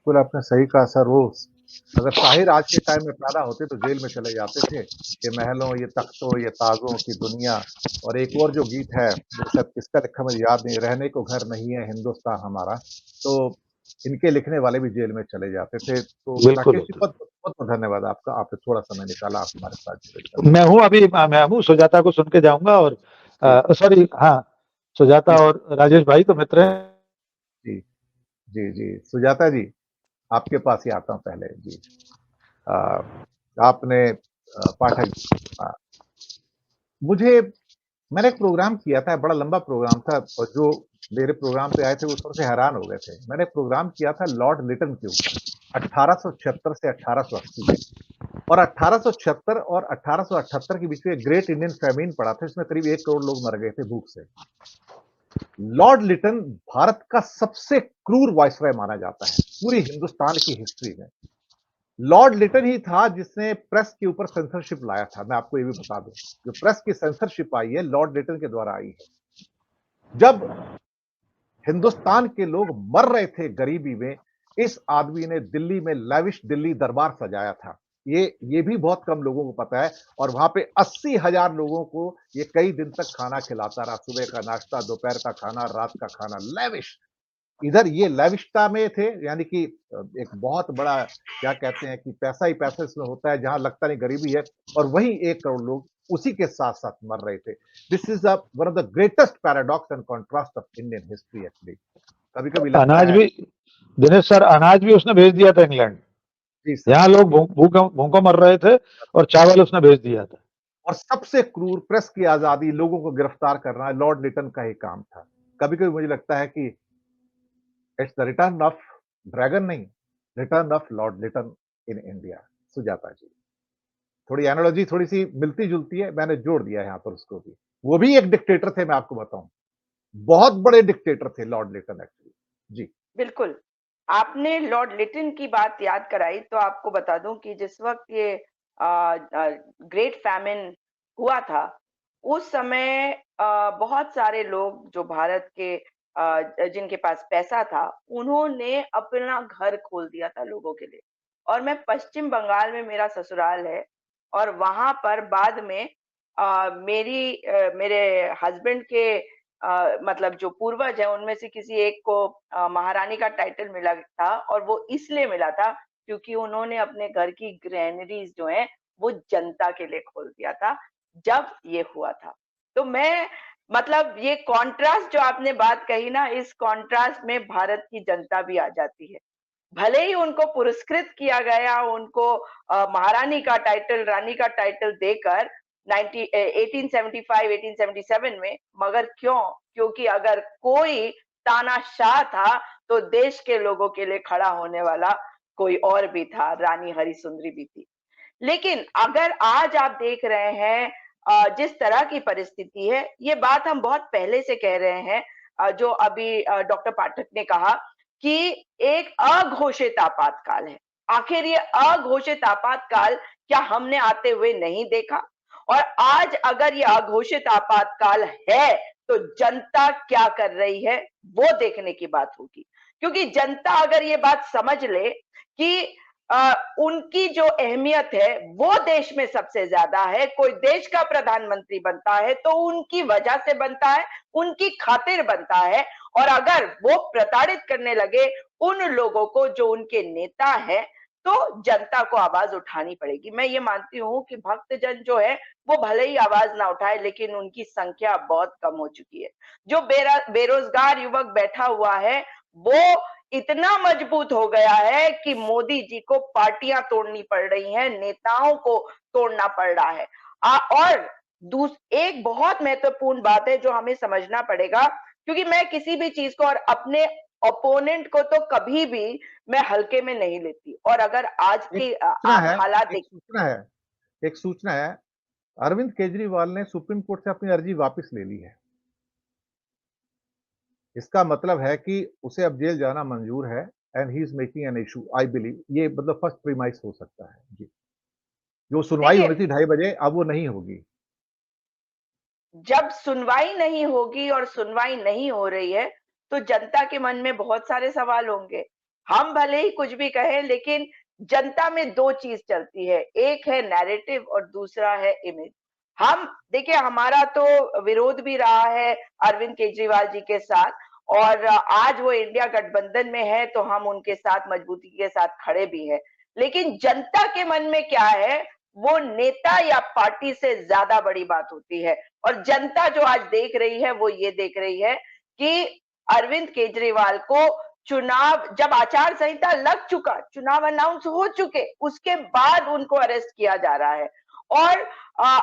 बिल्कुल आपने सही कहा सर। वो अगर ताहिर आज के टाइम में पैदा होते तो जेल में चले जाते थे। ये महलों, ये तख्तों, ये ताजों की दुनिया। और एक और जो गीत है, वो शायद किसका लिखा मुझे याद नहीं, रहने को घर नहीं है हिंदुस्तान हमारा। तो इनके लिखने वाले भी जेल में चले जाते थे। तो बिल्कुल। राकेश जी, बहुत बहुत बहुत धन्यवाद आपका, आपने थोड़ा समय निकाला, आप हमारे साथ जुड़े। मैं हूँ सुजाता को सुन के जाऊंगा। और जी सॉरी, हाँ, सुजाता जी और राजेश भाई तो मित्र हैं। जी जी जी, सुजाता जी, आपके पास ही आता हूँ पहले जी। आ, आपने पाठक जी, मुझे मैंने एक प्रोग्राम किया था, बड़ा लंबा प्रोग्राम था, और जो मेरे प्रोग्राम पे आए थे वो थोड़े से हैरान हो गए थे। मैंने एक प्रोग्राम किया था लॉर्ड लिटन के ऊपर, 1876 से 1880। और 1876 और 1878 के बीच में ग्रेट इंडियन फैमिन पड़ा था, इसमें करीब 1 करोड़ लोग मर गए थे भूख से। लॉर्ड लिटन भारत का सबसे क्रूर वायसराय माना जाता है पूरी हिंदुस्तान की हिस्ट्री में। लॉर्ड लिटन ही था जिसने प्रेस के ऊपर सेंसरशिप लाया था। मैं आपको ये भी बता दूं, जो प्रेस की सेंसरशिप आई है, लॉर्ड लिटन के द्वारा आई है। जब हिंदुस्तान के लोग मर रहे थे गरीबी में, इस आदमी ने दिल्ली में लैविश दिल्ली दरबार सजाया था। ये भी बहुत कम लोगों को पता है। और वहां पे 80,000 लोगों को ये कई दिन तक खाना खिलाता रहा, सुबह का नाश्ता, दोपहर का खाना, रात का खाना, लैविश। इधर ये लैविशता में थे, यानी कि एक बहुत बड़ा, क्या कहते हैं कि पैसा ही पैसा इसमें होता है, जहां लगता नहीं गरीबी है। और वहीं 1 करोड़ लोग उसी के साथ साथ मर रहे थे। This is one of the greatest paradox and contrast of Indian history actually. कभी कभी लगता अनाज है। भी, दिनेश सर, अनाज भी उसने भेज दिया था इंग्लैंड। जी सर। यहाँ लोग भूखों भूखों मर रहे थे और चावल उसने भेज दिया था। और सबसे क्रूर प्रेस की आजादी, लोगों को गिरफ्तार करना लॉर्ड लिटन का ही काम था। कभी कभी मुझे लगता है कि it's the return of dragon नहीं, return of lord Lytton in India. Sujata ji, थोड़ी एनालॉजी थोड़ी सी मिलती जुलती है, मैंने जोड़ दिया है यहाँ पर उसको भी। वो भी एक डिक्टेटर थे, मैं आपको बताऊं, बहुत बड़े डिक्टेटर थे लॉर्ड लिटन एक्चुअली। जी बिल्कुल। आपने लॉर्ड लिटन की बात याद कराई तो आपको बता दूं कि जिस वक्त ये ग्रेट फैमिन हुआ था, उस समय बहुत सारे लोग जो भारत के जिनके पास पैसा था, उन्होंने अपना घर खोल दिया था लोगों के लिए। और मैं पश्चिम बंगाल में मेरा ससुराल है, और वहां पर बाद में मेरे हस्बैंड के मतलब जो पूर्वज हैं उनमें से किसी एक को महारानी का टाइटल मिला था, और वो इसलिए मिला था क्योंकि उन्होंने अपने घर की ग्रैनरीज जो हैं वो जनता के लिए खोल दिया था जब ये हुआ था। तो मैं मतलब ये कॉन्ट्रास्ट जो आपने बात कही ना, इस कॉन्ट्रास्ट में भारत की जनता भी आ जाती है। भले ही उनको पुरस्कृत किया गया, उनको महारानी का टाइटल, रानी का टाइटल देकर 1875 1877 में, मगर क्यों? क्योंकि अगर कोई तानाशाह था तो देश के लोगों के लिए खड़ा होने वाला कोई और भी था, रानी हरिसुंदरी भी थी। लेकिन अगर आज आप देख रहे हैं जिस तरह की परिस्थिति है, ये बात हम बहुत पहले से कह रहे हैं। जो अभी डॉक्टर पाठक ने कहा कि एक अघोषित आपातकाल है। आखिर ये अघोषित आपातकाल क्या हमने आते हुए नहीं देखा? और आज अगर ये अघोषित आपातकाल है तो जनता क्या कर रही है, वो देखने की बात होगी। क्योंकि जनता अगर ये बात समझ ले कि उनकी जो अहमियत है वो देश में सबसे ज्यादा है, कोई देश का प्रधानमंत्री बनता है तो उनकी वजह से बनता है, उनकी खातिर बनता है। और अगर वो प्रताड़ित करने लगे उन लोगों को जो उनके नेता है, तो जनता को आवाज उठानी पड़ेगी। मैं ये मानती हूँ कि भक्तजन जो है वो भले ही आवाज ना उठाए, लेकिन उनकी संख्या बहुत कम हो चुकी है। जो बेरोजगार युवक बैठा हुआ है वो इतना मजबूत हो गया है कि मोदी जी को पार्टियां तोड़नी पड़ रही हैं, नेताओं को तोड़ना पड़ रहा है। और एक बहुत महत्वपूर्ण बात है जो हमें समझना पड़ेगा, क्योंकि मैं किसी भी चीज को और अपने ओपोनेंट को तो कभी भी मैं हल्के में नहीं लेती। और अगर आज एक के सूचना आप है, हालात एक देख, सूचना है, एक सूचना है। अरविंद केजरीवाल ने सुप्रीम कोर्ट से अपनी अर्जी वापस ले ली है। इसका मतलब है कि उसे अब जेल जाना मंजूर है। And he is making an issue, I believe, ये मतलब फर्स्ट प्रीमाइस हो सकता है जी। जो सुनवाई देखिए, होनी थी 2:30 बजे, अब वो नहीं होगी। जब सुनवाई नहीं होगी और सुनवाई नहीं हो रही है तो जनता के मन में बहुत सारे सवाल होंगे। हम भले ही कुछ भी कहें, लेकिन जनता में दो चीज चलती है, एक है नैरेटिव और दूसरा है इमेज। हम देखिए, हमारा तो विरोध भी रहा है अरविंद केजरीवाल जी के साथ, और आज वो इंडिया गठबंधन में है तो हम उनके साथ मजबूती के साथ खड़े भी हैं। लेकिन जनता के मन में क्या है, वो नेता या पार्टी से ज्यादा बड़ी बात होती है। और जनता जो आज देख रही है वो ये देख रही है कि अरविंद केजरीवाल को चुनाव, जब आचार संहिता लग चुका, चुनाव अनाउंस हो चुके, उसके बाद उनको अरेस्ट किया जा रहा है। और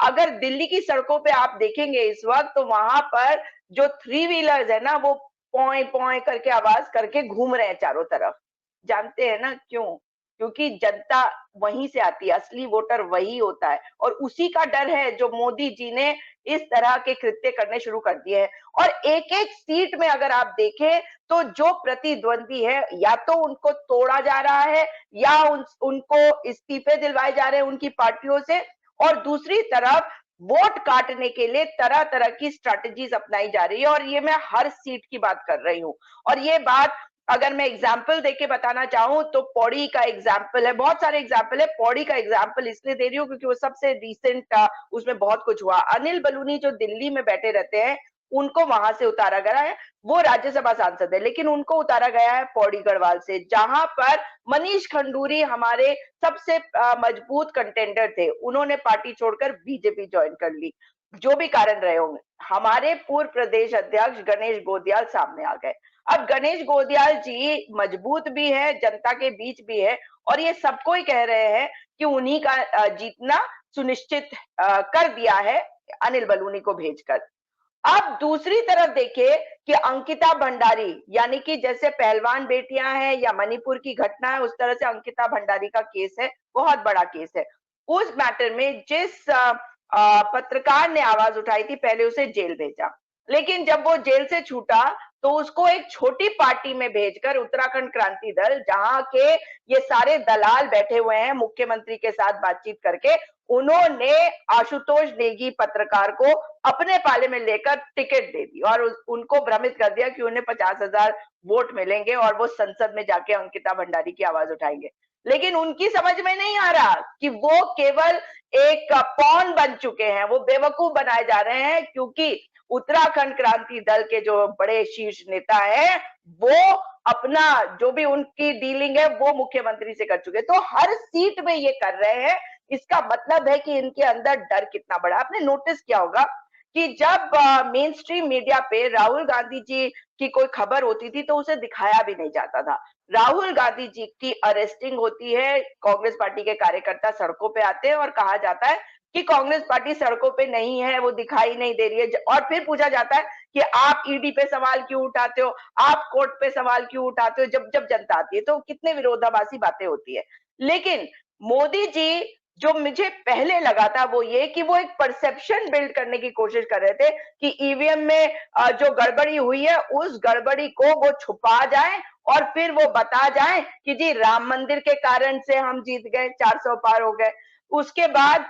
अगर दिल्ली की सड़कों पे आप देखेंगे इस वक्त, तो वहां पर जो थ्री व्हीलर्स है ना, वो पॉय पॉय करके आवाज करके घूम रहे हैं चारों तरफ। जानते हैं ना क्यों? क्योंकि जनता वहीं से आती है, असली वोटर वही होता है, और उसी का डर है जो मोदी जी ने इस तरह के कृत्य करने शुरू कर दिए हैं। और एक एक सीट में अगर आप देखें, तो जो प्रतिद्वंदी है, या तो उनको तोड़ा जा रहा है, या उनको इस्तीफे दिलवाए जा रहे हैं उनकी पार्टियों से, और दूसरी तरफ वोट काटने के लिए तरह तरह की स्ट्रैटेजीज अपनाई जा रही है। और ये मैं हर सीट की बात कर रही हूँ। और ये बात अगर मैं एग्जाम्पल देके बताना चाहूं, तो पौड़ी का एग्जाम्पल है, बहुत सारे एग्जाम्पल है, पौड़ी का एग्जाम्पल इसलिए दे रही हूँ क्योंकि वो सबसे रिसेंट, उसमें बहुत कुछ हुआ। अनिल बलूनी जो दिल्ली में बैठे रहते हैं, उनको वहां से उतारा गया है। वो राज्यसभा सांसद है, लेकिन उनको उतारा गया है पौड़ी गढ़वाल से, जहां पर मनीष खंडूरी हमारे सबसे मजबूत कंटेंडर थे। उन्होंने पार्टी छोड़कर बीजेपी ज्वाइन कर ली, जो भी कारण रहे होंगे। हमारे पूर्व प्रदेश अध्यक्ष गणेश गोदियाल सामने आ गए। अब गणेश गोदियाल जी मजबूत भी है, जनता के बीच भी है, और ये सबको ही कह रहे हैं कि उन्हीं का जीतना सुनिश्चित कर दिया है अनिल बलूनी को भेजकर। अब दूसरी तरफ देखिए कि अंकिता भंडारी, यानी कि जैसे पहलवान बेटियां हैं या मणिपुर की घटना है, उस तरह से अंकिता भंडारी का केस है, बहुत बड़ा केस है। उस मैटर में जिस पत्रकार ने आवाज उठाई थी, पहले उसे जेल भेजा, लेकिन जब वो जेल से छूटा तो उसको एक छोटी पार्टी में भेजकर उत्तराखंड क्रांति दल, जहां के ये सारे दलाल बैठे हुए हैं मुख्यमंत्री के साथ बातचीत करके, उन्होंने आशुतोष नेगी पत्रकार को अपने पाले में लेकर टिकट दे दी, और उनको भ्रमित कर दिया कि उन्हें 50,000 वोट मिलेंगे और वो संसद में जाके अंकिता भंडारी की आवाज उठाएंगे। लेकिन उनकी समझ में नहीं आ रहा कि वो केवल एक पॉन बन चुके हैं, वो बेवकूफ बनाए जा रहे हैं, क्योंकि उत्तराखंड क्रांति दल के जो बड़े शीर्ष नेता हैं, वो अपना जो भी उनकी डीलिंग है वो मुख्यमंत्री से कर चुके। तो हर सीट में ये कर रहे हैं। इसका मतलब है कि इनके अंदर डर कितना बड़ा। आपने नोटिस किया होगा कि जब मेन स्ट्रीम मीडिया पे राहुल गांधी जी की कोई खबर होती थी, तो उसे दिखाया भी नहीं जाता था। राहुल गांधी जी की अरेस्टिंग होती है, कांग्रेस पार्टी के कार्यकर्ता सड़कों पे आते हैं और कहा जाता है कि कांग्रेस पार्टी सड़कों पे नहीं है, वो दिखाई नहीं दे रही है। और फिर पूछा जाता है कि आप ईडी पे सवाल क्यों उठाते हो, आप कोर्ट पे सवाल क्यों उठाते हो, जब जब जनता आती है। तो कितने विरोधाभासी बातें होती है। लेकिन मोदी जी, जो मुझे पहले लगा था वो ये कि वो एक परसेप्शन बिल्ड करने की कोशिश कर रहे थे कि ईवीएम में जो गड़बड़ी हुई है, उस गड़बड़ी को वो छुपा जाए, और फिर वो बता जाए कि जी राम मंदिर के कारण से हम जीत गए, 400 पार हो गए। उसके बाद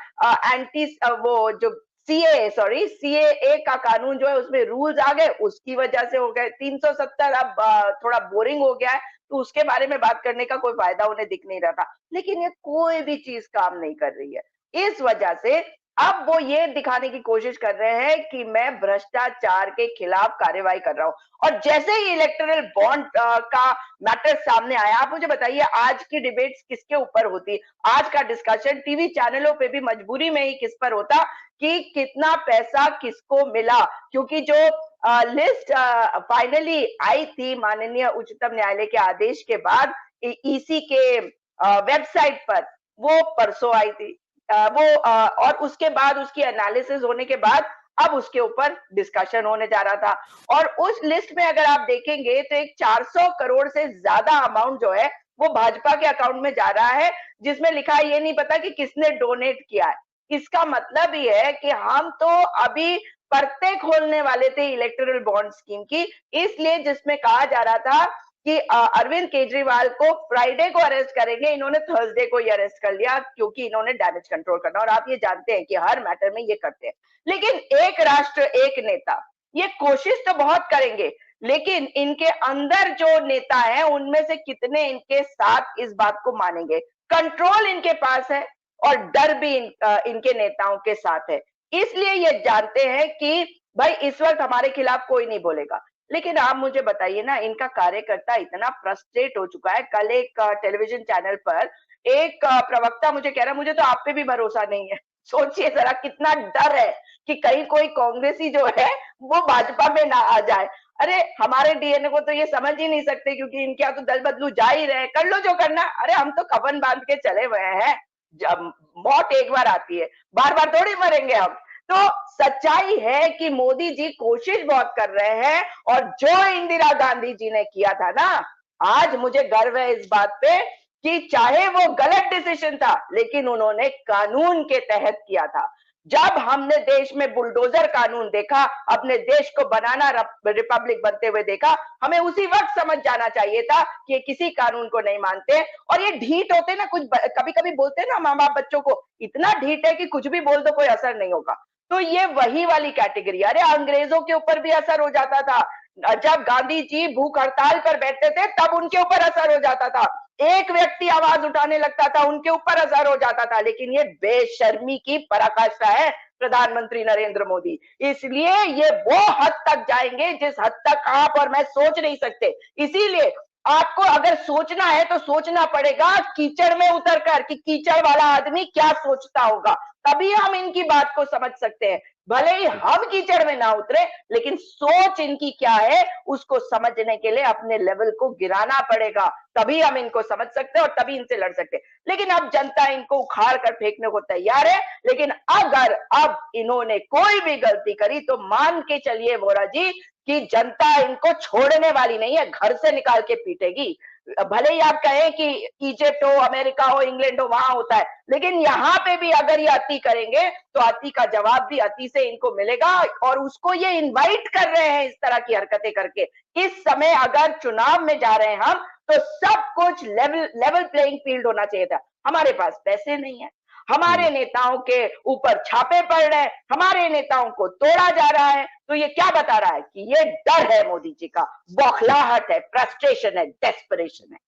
एंटी वो जो सीएए का कानून जो है, उसमें रूल्स आ गए, उसकी वजह से हो गए। 370 अब थोड़ा बोरिंग हो गया है, तो उसके बारे में बात करने का कोई फायदा उन्हें दिख नहीं रहा था। लेकिन ये कोई भी चीज काम नहीं कर रही है। इस वजह से अब वो ये दिखाने की कोशिश कर रहे हैं कि मैं भ्रष्टाचार के खिलाफ कार्रवाई कर रहा हूं। और जैसे ही इलेक्टोरल बॉन्ड का मैटर सामने आया, आप मुझे बताइए आज की डिबेट्स किसके ऊपर होती? आज का डिस्कशन टीवी चैनलों पे भी मजबूरी में ही किस पर होता कि कितना पैसा किसको मिला। क्योंकि जो लिस्ट फाइनली आई थी माननीय उच्चतम न्यायालय के आदेश के बाद ईसी के वेबसाइट पर, वो परसों आई थी। और उसके बाद उसकी एनालिसिस होने के बाद अब उसके ऊपर डिस्कशन होने जा रहा था। और उस लिस्ट में अगर आप देखेंगे तो एक 400 करोड़ से ज्यादा अमाउंट जो है वो भाजपा के अकाउंट में जा रहा है, जिसमें लिखा है ये नहीं पता कि किसने डोनेट किया है। इसका मतलब ये है कि हम तो अभी परतें खोलने वाले थे इलेक्टोरल बॉन्ड स्कीम की, इसलिए जिसमें कहा जा रहा था कि अरविंद केजरीवाल को फ्राइडे को अरेस्ट करेंगे, इन्होंने थर्सडे को ही अरेस्ट कर लिया, क्योंकि इन्होंने डैमेज कंट्रोल करना। और आप ये जानते हैं कि हर मैटर में ये करते हैं। लेकिन एक राष्ट्र एक नेता, ये कोशिश तो बहुत करेंगे, लेकिन इनके अंदर जो नेता हैं उनमें से कितने इनके साथ इस बात को मानेंगे। कंट्रोल इनके पास है और डर भी इनके नेताओं के साथ है। इसलिए ये जानते हैं कि भाई इस वक्त हमारे खिलाफ कोई नहीं बोलेगा। लेकिन आप मुझे बताइए ना, इनका कार्यकर्ता इतना फ्रस्ट्रेट हो चुका है। कल एक टेलीविजन चैनल पर एक प्रवक्ता मुझे कह रहा है, मुझे तो आप पे भी भरोसा नहीं है। सोचिए जरा कितना डर है कि कहीं कोई कांग्रेसी जो है वो भाजपा में ना आ जाए। अरे हमारे डीएनए को तो ये समझ ही नहीं सकते, क्योंकि इनके यहाँ तो दल बदलू जा ही रहे, कर लो जो करना। अरे हम तो कफन बांध के चले हुए हैं, जब मौत एक बार आती है, बार बार थोड़ी मरेंगे हम। तो सच्चाई है कि मोदी जी कोशिश बहुत कर रहे हैं, और जो इंदिरा गांधी जी ने किया था ना, आज मुझे गर्व है इस बात पे कि चाहे वो गलत डिसीजन था लेकिन उन्होंने कानून के तहत किया था। जब हमने देश में बुलडोजर कानून देखा, अपने देश को बनाना रिपब्लिक बनते हुए देखा, हमें उसी वक्त समझ जाना चाहिए था कि ये किसी कानून को नहीं मानते। और ये ढीठ होते ना, कुछ कभी कभी बोलते ना माँ बाप बच्चों को, इतना ढीठ है कि कुछ भी बोल दो कोई असर नहीं होगा। तो ये वही वाली कैटेगरी। अरे अंग्रेजों के ऊपर भी असर हो जाता था, जब गांधी जी भूख हड़ताल पर बैठते थे तब उनके ऊपर असर हो जाता था। एक व्यक्ति आवाज उठाने लगता था, उनके ऊपर असर हो जाता था। लेकिन ये बेशर्मी की पराकाष्ठा है प्रधानमंत्री नरेंद्र मोदी। इसलिए ये वो हद तक जाएंगे जिस हद तक आप और मैं सोच नहीं सकते। इसीलिए आपको अगर सोचना है तो सोचना पड़ेगा कीचड़ में उतरकर कि कीचड़ वाला आदमी क्या सोचता होगा, तभी हम इनकी बात को समझ सकते हैं। भले ही हम कीचड़ में ना उतरे, लेकिन सोच इनकी क्या है उसको समझने के लिए अपने लेवल को गिराना पड़ेगा, तभी हम इनको समझ सकते हैं और तभी इनसे लड़ सकते हैं। लेकिन अब जनता इनको उखाड़ कर फेंकने को तैयार है। लेकिन अगर अब इन्होंने कोई भी गलती करी तो मान के चलिए वोरा जी कि जनता इनको छोड़ने वाली नहीं है, घर से निकाल के पीटेगी। भले ही आप कहें कि इजिप्ट हो, अमेरिका हो, इंग्लैंड हो, वहां होता है, लेकिन यहाँ पे भी अगर ये अति करेंगे तो अति का जवाब भी अति से इनको मिलेगा। और उसको ये इनवाइट कर रहे हैं इस तरह की हरकतें करके। इस समय अगर चुनाव में जा रहे हैं हम, तो सब कुछ लेवल प्लेइंग फील्ड होना चाहिए था। हमारे पास पैसे नहीं है, हमारे नेताओं के ऊपर छापे पड़ रहे हैं, हमारे नेताओं को तोड़ा जा रहा है। तो ये क्या बता रहा है कि ये डर है मोदी जी का, बौखलाहट है, फ्रस्ट्रेशन है, डेस्परेशन है।